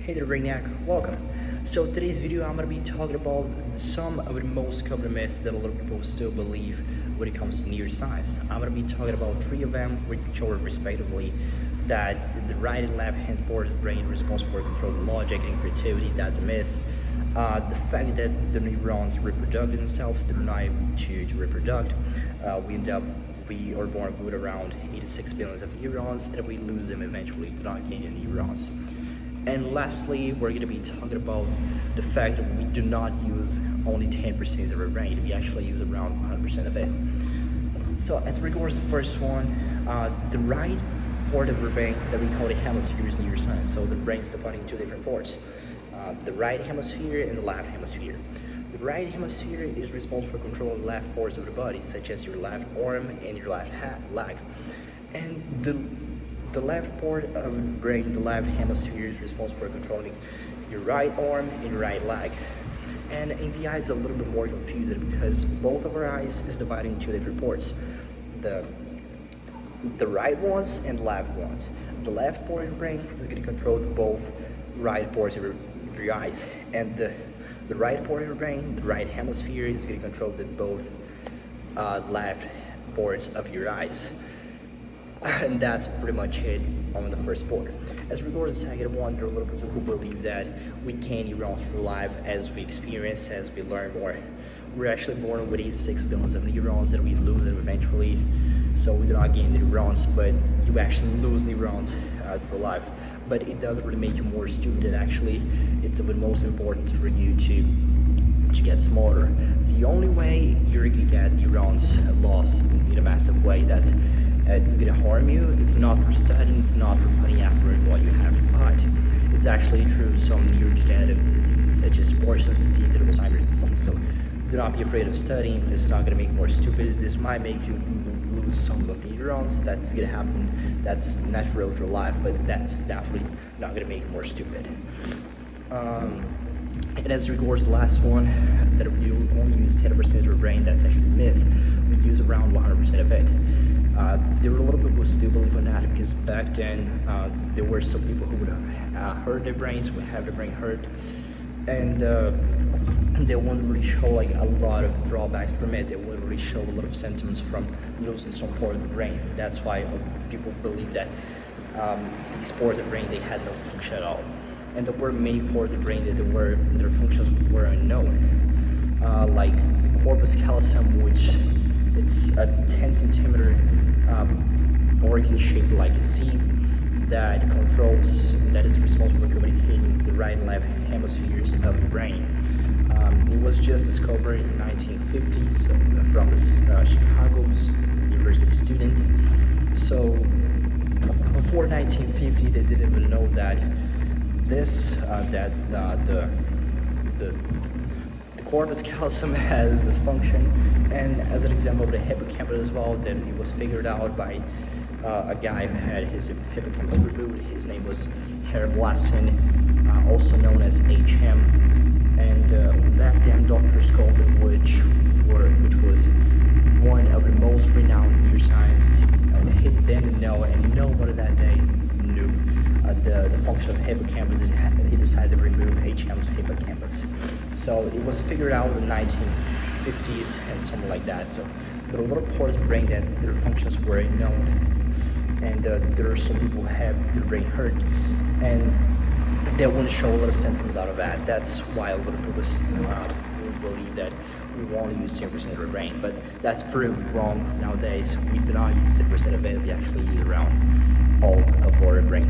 Hey there Brainiac, welcome. So today's video I'm going to be talking about some of the most common myths that a lot of people still believe when it comes to neuroscience. I'm going to be talking about three of them, which are respectively that the right and left hand part of the brain responsible for controlling logic and creativity, that's a myth. The fact that the neurons reproduce themselves, they're not able to reproduce. We are born with around 86 billion of neurons and we lose them eventually to not gain any neurons. And lastly, we're going to be talking about the fact that we do not use only 10% of our brain, we actually use around 100% of it. So as regards the first one, the right part of our brain that we call the hemispheres in neuroscience. So the brain is divided into two different parts, the right hemisphere and the left hemisphere. The right hemisphere is responsible for controlling left parts of the body, such as your left arm and your left leg. And the left part of the brain, the left hemisphere, is responsible for controlling your right arm and your right leg. And in the eye is a little bit more confusing because both of our eyes is divided into two different parts. The right ones and the left ones. The left part of the brain is going to control both right parts of your eyes, and the right part of your brain, the right hemisphere, is going to control both left parts of your eyes. And that's pretty much it on the first part. As regards the second one, there are a lot of people who believe that we gain neurons through life as we experience, as we learn more. We're actually born with 86 billion of neurons and we lose them eventually. So we do not gain neurons, but you actually lose neurons through life. But it doesn't really make you more stupid, and actually it's the most important for you to get smarter. The only way you're gonna get neurons lost in a massive way that it's gonna harm you, it's not for studying, it's not for putting effort in what you have to put. It's actually through some neurodegenerative diseases such as Parkinson's disease and Alzheimer's disease. So do not be afraid of studying. This is not gonna make you more stupid. This might make you lose some of the neurons. That's gonna happen. That's natural through life, but that's definitely not gonna make you more stupid. And as regards the last one, that we only use 10% of our brain, that's actually a myth. We use around 100% of it. There were a little bit who still believe in that because back then there were some people who would hurt their brains, would have their brain hurt, and they wouldn't really show like a lot of drawbacks from it. They wouldn't really show a lot of symptoms from losing some part of the brain. That's why people believe that these parts of the brain, they had no function at all. And there were many parts of the brain that their functions were unknown, like the corpus callosum, which it's a 10 centimeter organ shaped like a C that is responsible for communicating the right and left hemispheres of the brain. It was just discovered in the 1950s from a Chicago's university student. So before 1950, they didn't even know that the corpus callosum has this function. And as an example of the hippocampus as well, then it was figured out by a guy who had his hippocampus removed. His name was Herb Lasson, also known as HM. And back then, Dr. Scoville, which was one of the most renowned neuroscientists, he didn't know, and nobody that day knew the function of the hippocampus. He decided to remove HM's hippocampus. So it was figured out in the 1950s and something like that. So there are a lot of parts of the brain that their functions were unknown, and there are some people who have their brain hurt, and they wouldn't show a lot of symptoms out of that. That's why a lot of people believe that we only use 10% of our brain, but that's proved wrong nowadays. We do not use 10% of it. We actually use around all of our brain